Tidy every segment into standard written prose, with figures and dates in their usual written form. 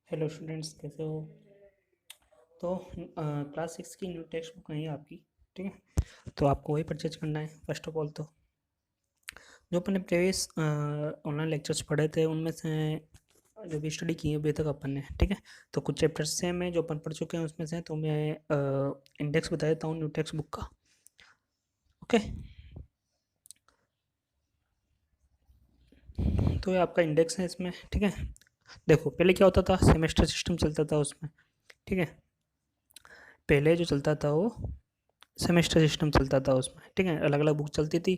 Hello students, कैसे हो? तो क्लास 6 की न्यू टेक्स्ट बुक है आपकी। ठीक है, तो आपको वही परचेज करना है। फर्स्ट ऑफ ऑल तो जो अपने प्रीवियस ऑनलाइन लेक्चर्स पढ़े थे उनमें से जो भी स्टडी की है अभी तक अपन ने, ठीक है, तो कुछ चैप्टर्स सेम है जो अपन पढ़ चुके हैं उसमें से। तो मैं इंडेक्स बता देता हूँ न्यू टेक्स्ट बुक का। ओके, तो ये आपका इंडेक्स है इसमें। ठीक है, देखो पहले क्या होता था, सेमेस्टर सिस्टम चलता था उसमें। ठीक है, पहले जो चलता था वो सेमेस्टर सिस्टम चलता था उसमें। ठीक है, अलग अलग बुक चलती थी,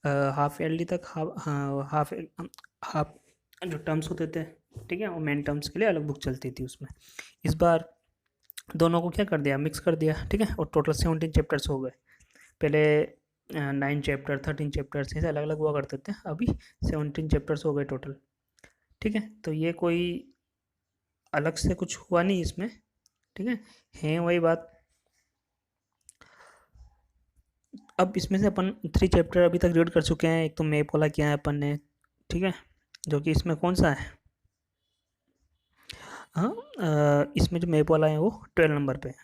हाफ ईयरली तक। हाफ हाफ जो टर्म्स होते थे, ठीक है, और मेन टर्म्स के लिए अलग बुक चलती थी उसमें। इस बार दोनों को क्या कर दिया, मिक्स कर दिया। ठीक है, और टोटल 17 चैप्टर्स हो गए। पहले 9 चैप्टर, 13 चैप्टर्स ऐसे अलग अलग हुआ करते थे, अभी 17 चैप्टर्स हो गए टोटल। ठीक है, तो ये कोई अलग से कुछ हुआ नहीं इसमें। ठीक है वही बात। अब इसमें से अपन 3 चैप्टर अभी तक रीड कर चुके हैं। एक तो मैप वाला किया है अपन ने, ठीक है, जो कि इसमें कौन सा है, हाँ, इसमें जो मैप वाला है वो 12 नंबर पे है।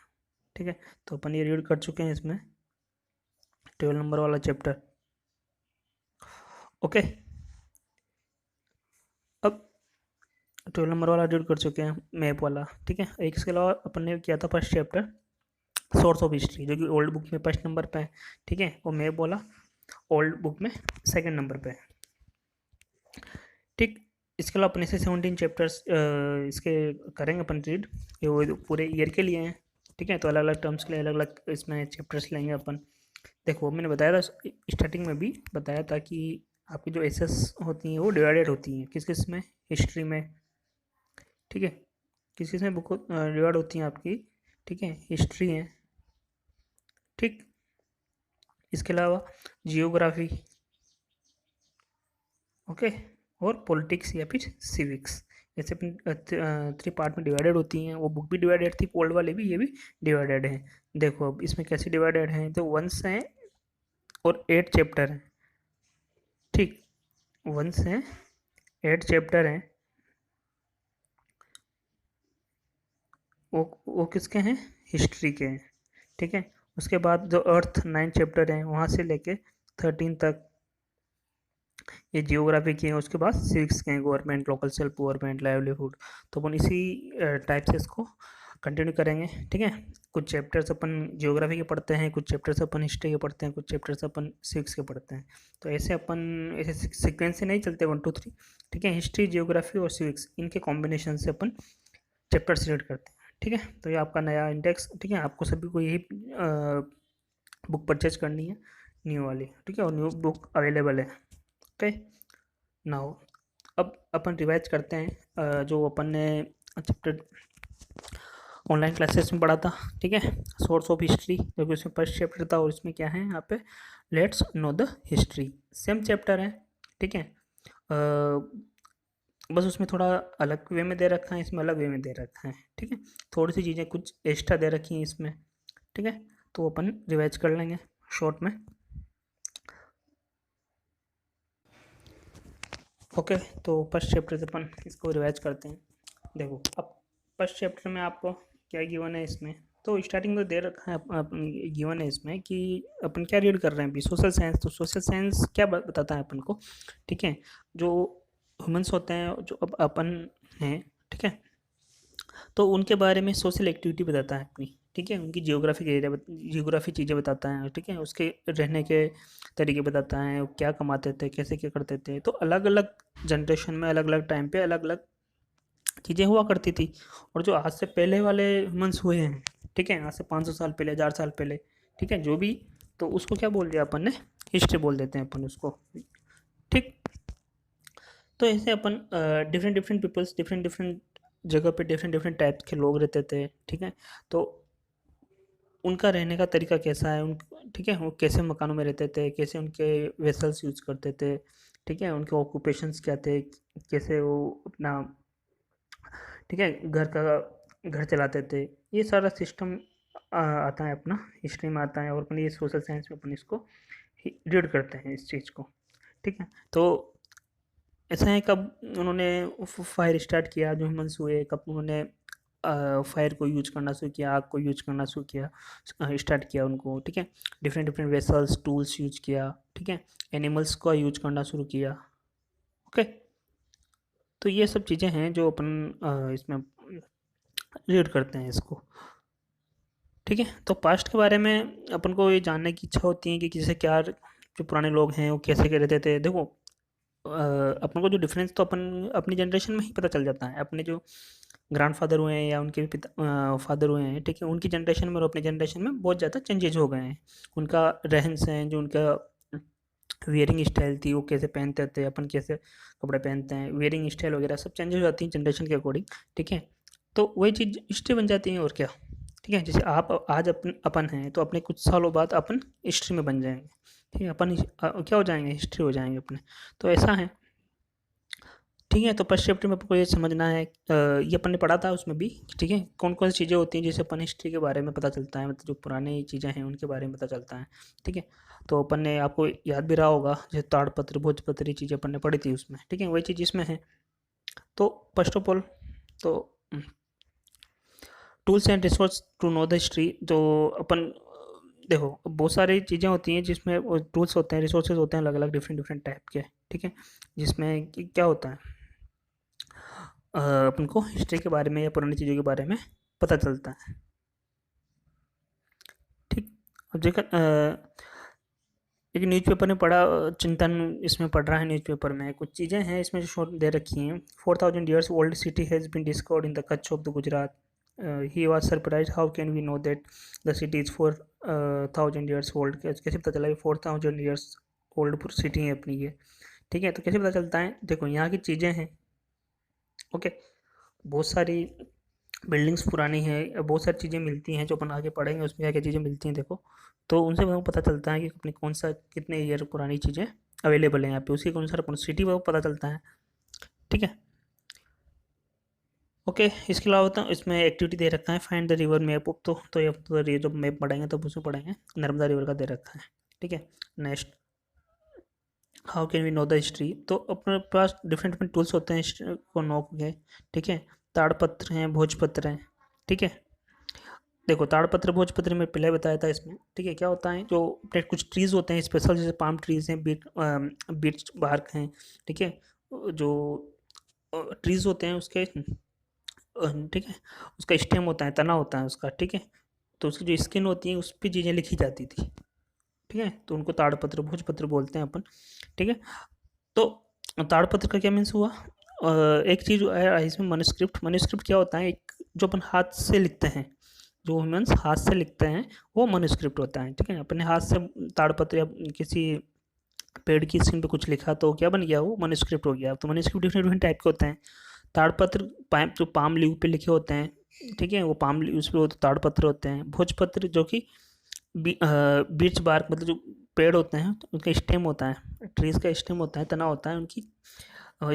ठीक है, तो अपन ये रीड कर चुके हैं इसमें 12 नंबर वाला चैप्टर। ओके, अब 12 नंबर वाला रीड कर चुके हैं मैप वाला। ठीक है, एक इसके अलावा अपन ने किया था first chapter source of history, जो कि ओल्ड बुक में फर्स्ट नंबर पे है। ठीक है, और मैप वाला ओल्ड बुक में सेकंड नंबर पे है। ठीक, इसके अलावा अपने से 17 चैप्टर्स इसके करेंगे अपन रीड। ये वो पूरे ईयर के लिए हैं। ठीक है, तो अलग अलग टर्म्स के लिए अलग अलग इसमें चैप्टर्स लेंगे अपन। देखो मैंने बताया था, स्टार्टिंग में भी बताया था कि आपकी जो एसेस होती हैं वो डिवाइडेड होती हैं किस किस में, हिस्ट्री में। ठीक है, किस किस में बुक डिवाइड होती हैं आपकी। ठीक है, हिस्ट्री है, ठीक, इसके अलावा जियोग्राफी, ओके, और पॉलिटिक्स या फिर सिविक्स। ऐसे अपनी 3 पार्ट में डिवाइडेड होती हैं। वो बुक भी डिवाइडेड थी, ओल्ड वाले भी, ये भी डिवाइडेड हैं। देखो अब इसमें कैसे डिवाइडेड हैं, तो 1 से और 8 चैप्टर हैं। ठीक, 1 से 8 चैप्टर हैं। वो किसके हैं, हिस्ट्री के हैं। ठीक है, उसके बाद जो अर्थ 9 चैप्टर हैं वहाँ से लेके 13 तक ये जियोग्राफी की है। उसके बाद सिविक्स के हैं, government, local self government, livelihood. तो अपन इसी टाइप से इसको कंटिन्यू करेंगे। ठीक है, कुछ चैप्टर्स अपन जियोग्राफी के पढ़ते हैं, कुछ चैप्टर्स अपन हिस्ट्री के पढ़ते हैं, कुछ चैप्टर्स अपन सिविक्स के पढ़ते हैं। तो ऐसे अपन ऐसे सीक्वेंस से नहीं चलते 1 2 3। ठीक है, हिस्ट्री, जियोग्राफी और सिविक्स इनके कॉम्बिनेशन से अपन चैप्टर सिलेक्ट करते हैं। ठीक है, तो ये आपका नया इंडेक्स। ठीक है, आपको सभी को यही बुक परचेज करनी है, न्यू वाली। ठीक है, और न्यू बुक अवेलेबल है। ओके, नाउ अब अपन रिवाइज करते हैं जो अपन ने चैप्टर ऑनलाइन क्लासेस में पढ़ा था। ठीक है, सोर्स ऑफ हिस्ट्री, जो कि उसमें फर्स्ट चैप्टर था, और इसमें क्या है यहाँ पे, let's no the history. Same chapter है। ठीक है, बस उसमें थोड़ा अलग वे में दे रखा है, इसमें अलग वे में दे रखा है। ठीक है, थोड़ी सी चीज़ें कुछ एक्स्ट्रा दे रखी हैं इसमें। ठीक है, तो अपन रिवाइज कर लेंगे शॉर्ट में। ओके, तो फर्स्ट चैप्टर से अपन इसको रिवाइज करते हैं। देखो अब फर्स्ट चैप्टर में आपको क्या गिवन है इसमें, तो स्टार्टिंग में दे रखा है गिवन है इसमें कि अपन क्या रीड कर रहे हैं अभी, सोशल साइंस। तो सोशल साइंस क्या बताता है अपन को, ठीक है, जो ह्यूमंस होते हैं, जो अब अपन हैं, ठीक है, तो उनके बारे में सोशल एक्टिविटी बताता है अपनी। ठीक है, उनकी जियोग्राफी एरिया, जियोग्राफी चीज़ें बताता है। ठीक है, उसके रहने के तरीके बताता है, वो क्या कमाते थे, कैसे क्या करते थे। तो अलग अलग जनरेशन में, अलग अलग टाइम पे अलग अलग चीज़ें हुआ करती थी। और जो आज से पहले वाले ह्यूमंस हुए हैं, ठीक है, आज से 500 साल पहले, 1000 साल पहले, ठीक है, जो भी, तो उसको क्या बोल दिया अपन ने, हिस्ट्री बोल देते हैं अपन उसको। ठीक, तो ऐसे अपन different different peoples, different different जगह पे डिफरेंट डिफरेंट टाइप के लोग रहते थे। ठीक है, तो उनका रहने का तरीका कैसा है, उन, ठीक है, वो कैसे मकानों में रहते थे, कैसे उनके वेसल्स यूज करते थे। ठीक है, उनके ऑक्यूपेशंस क्या थे, कैसे वो अपना, ठीक है, घर चलाते थे। ये सारा सिस्टम आता है अपना, हिस्ट्री में आता है, और अपन ये सोशल साइंस में अपन इसको रीड करते हैं इस चीज़ को। ठीक है, तो ऐसा है कब उन्होंने फायर स्टार्ट किया, जो ह्यूमंस हुए, कब उन्होंने फायर को यूज करना शुरू किया, आग को यूज करना शुरू किया, स्टार्ट किया उनको, ठीक है। Different different vessels tools use किया, ठीक है। एनिमल्स का यूज करना शुरू किया। ओके, तो ये सब चीज़ें हैं जो अपन इसमें रीड करते हैं इसको, ठीक है। तो पास्ट के बारे में अपन को ये जानने की इच्छा होती है कि किसे क्या, जो पुराने लोग हैं वो कैसे कह रहते थे। देखो अपन को जो डिफरेंस तो अपन अपनी जनरेशन में ही पता चल जाता है। अपने जो ग्रैंडफादर हुए हैं या उनके भी पिता फादर हुए हैं, ठीक है, उनकी जनरेशन में और अपनी जनरेशन में बहुत ज़्यादा चेंजेज हो गए हैं। उनका रहन सहन, जो उनका वेयरिंग स्टाइल थी, वो कैसे पहनते थे, अपन कैसे कपड़े पहनते हैं, वेयरिंग स्टाइल वगैरह सब चेंज हो जाती हैं जनरेशन के अकॉर्डिंग, ठीक है। तो वही चीज़ हिस्ट्री बन जाती है और क्या, ठीक है। जैसे आप आज अपन हैं तो अपने कुछ सालों बाद अपन हिस्ट्री में बन जाएंगे, ठीक है। अपन क्या हो जाएंगे, हिस्ट्री हो जाएंगे अपने। तो ऐसा है, ठीक है। तो फर्स्ट चैप्टर में आपको ये समझना है, ये अपन ने पढ़ा था उसमें भी, ठीक है, कौन कौन सी चीज़ें होती हैं जिससे अपन हिस्ट्री के बारे में पता चलता है, मतलब जो पुरानी चीज़ें हैं उनके बारे में पता चलता है, ठीक है। तो अपन ने, आपको याद भी रहा होगा, जैसे ताड़पत्र भोजपत्र ये चीज़ें अपन ने पढ़ी थी उसमें, ठीक है, वही चीज़ इसमें है। तो फर्स्ट ऑफ ऑल, तो tools and resource to know the history, जो अपन देखो बहुत सारी चीज़ें होती हैं जिसमें टूल्स होते हैं, रिसोर्सेज होते हैं अलग अलग डिफरेंट डिफरेंट टाइप के, ठीक है। जिसमें क्या होता है, अपन को हिस्ट्री के बारे में या पुरानी चीज़ों के बारे में पता चलता है, ठीक। अब देखो एक न्यूज़पेपर में पढ़ा, चिंतन इसमें पढ़ रहा है न्यूज़पेपर में, कुछ चीज़ें हैं इसमें जो शॉर्ट दे रखी हैं। 4000 years old city has been discovered in the Kutch of the Gujarat. He was surprised, how can we know that the city is 4000 years old? कैसे पता चला कि 4000 years ओल्ड सिटी है अपनी ये, ठीक है। तो कैसे पता चलता है, देखो यहाँ की चीज़ें हैं, ओके, बहुत सारी बिल्डिंग्स पुरानी है, बहुत सारी चीज़ें मिलती हैं जो अपन आगे पढ़ेंगे उसमें क्या क्या चीज़ें मिलती हैं, देखो। तो उनसे हमको पता चलता है कि अपनी कौन सा कितने ईयर पुरानी चीज़ें अवेलेबल हैं यहाँ पे, उसी के अनुसार अपन सिटी वो पता चलता है, ठीक है। ओके, इसके अलावा तो इसमें एक्टिविटी दे रखा है, find the river map of, तो ये तो ये जब मैप पढ़ेंगे तब उसमें पढ़ेंगे, नर्मदा रिवर का दे रखा है, ठीक है। Next, how can we know the history, तो अपने पास डिफरेंट डिफरेंट टूल्स होते हैं हिस्ट्री को नो के, ठीक है। ताड़पत्र हैं, भोजपत्र हैं, ठीक है। देखो ताड़पत्र भोजपत्र में पहले बताया था इसमें, ठीक है। क्या होता है, जो कुछ ट्रीज़ होते हैं स्पेशल, जैसे पाम ट्रीज़ हैं, बीच बार्क हैं, ठीक है। जो ट्रीज़ होते हैं उसके, ठीक है, उसका स्टेम होता है, तना होता है उसका, ठीक है। तो उसकी जो स्किन होती है उस पर चीज़ें लिखी जाती थी, ठीक है। तो उनको ताड़पत्र भोजपत्र बोलते हैं अपन, ठीक है। तो ताड़पत्र का क्या मीन्स हुआ, एक चीज़ है इसमें मनुस्क्रिप्ट। मनुस्क्रिप्ट क्या होता है, एक जो अपन हाथ से लिखते हैं, जो ह्यूमन्स हाथ से लिखते हैं वो मनुस्क्रिप्ट होता है, ठीक है। अपने हाथ से ताड़पत्र या किसी पेड़ की स्किन पे कुछ लिखा तो क्या बन गया, वो मनुस्क्रिप्ट हो गया। तो मनुस्क्रिप्ट डिफरेंट डिफरेंट टाइप के होते हैं। ताड़पत्र जो पाम लीव पे लिखे होते हैं, ठीक है, वो पाम लीव्स पे होते ताड़पत्र होते हैं। भोजपत्र जो कि बीच बार्क, मतलब जो पेड़ होते हैं तो उनका स्टेम होता है, ट्रीज का स्टेम होता है, तना होता है, उनकी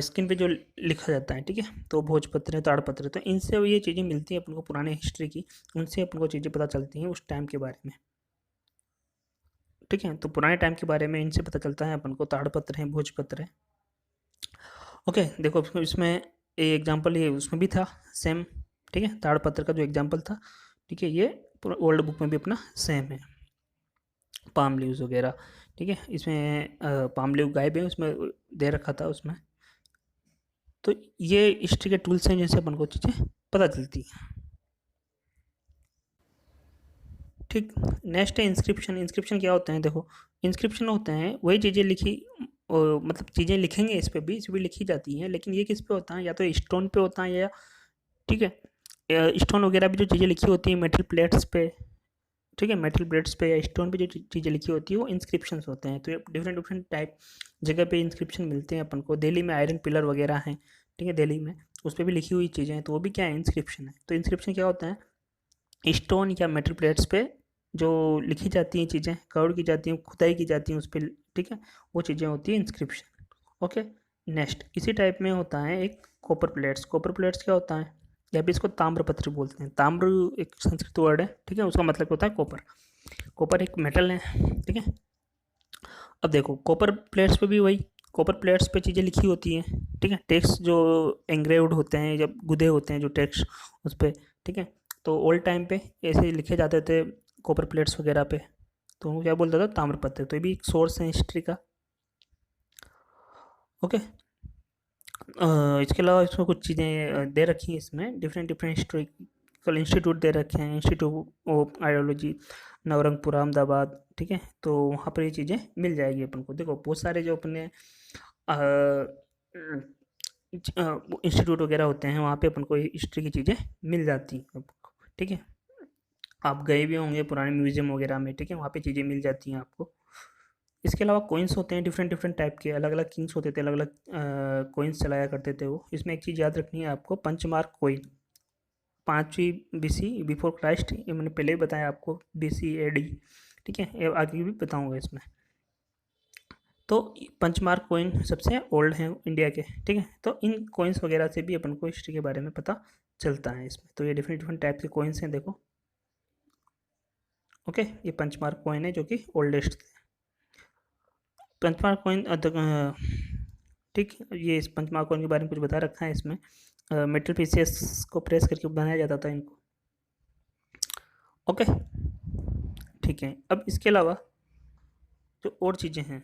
स्किन पे जो लिखा जाता है, ठीक है। तो भोजपत्र है, ताड़पत्र, तो इनसे ये चीज़ें मिलती हैं अपन को पुराने हिस्ट्री की, उनसे अपन को चीज़ें पता चलती हैं उस टाइम के बारे में, ठीक है। तो पुराने टाइम के बारे में इनसे पता चलता है अपन को, ताड़पत्र है, भोजपत्र है। ओके, देखो इसमें एग्जाम्पल ये उसमें भी था सेम, ठीक है। ताड़पत्र का जो एग्जाम्पल था, ठीक है, ये ओल्ड बुक में भी अपना सेम है, पाम लीव्स वगैरह, ठीक है। इसमें पाम लीव गायब है उसमें, दे रखा था उसमें। तो ये हिस्ट्री के टूल्स हैं जिनसे अपन को चीज़ें पता चलती हैं, ठीक। नेक्स्ट है इंस्क्रिप्शन। इंस्क्रिप्शन क्या होते हैं, देखो इंस्क्रिप्शन होते हैं वही चीज़ें लिखी, मतलब चीज़ें लिखेंगे इस पे भी, इस भी लिखी जाती हैं, लेकिन ये किस पे होता है, या तो स्टोन पे होता है, या ठीक है, स्टोन वगैरह भी जो चीज़ें लिखी होती हैं मेटल प्लेट्स पे, ठीक है, मेटल प्लेट्स पे या स्टोन पे जो चीज़ें लिखी होती है वो इंस्क्रिप्शंस होते हैं। तो ये डिफरेंट डिफरेंट टाइप जगह पे इंस्क्रिप्शन मिलते हैं अपन को। दिल्ली में आयरन पिलर वगैरह हैं, ठीक है, दिल्ली में उस पर भी लिखी हुई चीज़ें हैं, तो वो भी क्या है, इंस्क्रिप्शन है। तो इंस्क्रिप्शन क्या होता है, स्टोन या मेटल प्लेट्स पे जो लिखी जाती हैं चीज़ें, कर्व की जाती हैं, खुदाई की जाती हैं उस पर, ठीक है, वो चीज़ें होती हैं इंस्क्रिप्शन। ओके, नेक्स्ट इसी टाइप में होता है एक कॉपर प्लेट्स। कॉपर प्लेट्स क्या होता है, या भी इसको ताम्रपत्र बोलते हैं। ताम्र एक संस्कृत वर्ड है, ठीक है, उसका मतलब होता है कॉपर। कॉपर एक मेटल है, ठीक है। अब देखो कॉपर प्लेट्स पे भी वही कॉपर प्लेट्स पे चीज़ें लिखी होती हैं, ठीक है, टेक्स्ट जो एंग्रेव्ड होते हैं, जब गुदे होते हैं जो टेक्स्ट उस पे, ठीक है। तो ओल्ड टाइम पे ऐसे ही लिखे जाते थे कॉपर प्लेट्स वगैरह पे, तो वो क्या बोलता था, ताम्रपत्र। तो ये भी एक सोर्स है हिस्ट्री का। ओके। इसके अलावा इसमें कुछ चीज़ें दे रखी हैं, इसमें डिफरेंट डिफरेंट हिस्टोरिकल इंस्टीट्यूट दे रखे हैं, institute of ideology Nabarangpur Ahmedabad, ठीक है। तो वहाँ पर ये चीज़ें मिल जाएगी अपन को। देखो बहुत सारे जो अपने इंस्टीट्यूट वगैरह होते हैं वहाँ पे अपन को हिस्ट्री की चीज़ें मिल जाती हैं, ठीक है। आप गए भी होंगे पुराने म्यूजियम वगैरह में, ठीक है, वहाँ पे चीज़ें मिल जाती हैं आपको। इसके अलावा कॉइन्स होते हैं डिफरेंट डिफरेंट टाइप के, अलग अलग किंग्स होते थे, अलग अलग कॉइन्स चलाया करते थे वो। इसमें एक चीज़ याद रखनी है आपको, पंचमार्क कॉइन, 5वीं BC बिफोर क्राइस्ट, ये मैंने पहले ही बताया आपको, BC AD, ठीक है, ये आगे भी बताऊंगा इसमें। तो पंचमार्क कॉइन सबसे ओल्ड हैं इंडिया के, ठीक है। तो इन कॉइन्स वगैरह से भी अपन को हिस्ट्री के बारे में पता चलता है इसमें। तो ये डिफरेंट डिफरेंट टाइप के कॉइन्स हैं, देखो। ओके, ये पंचमार्क कॉइन है जो कि ओल्डेस्ट पंचमार्क कॉइन, ठीक। ये इस पंचमार्क कॉइन के बारे में कुछ बता रखा है इसमें। मेटल पीसेस को प्रेस करके बनाया जाता था इनको। ओके, ठीक है। अब इसके अलावा जो और चीज़ें हैं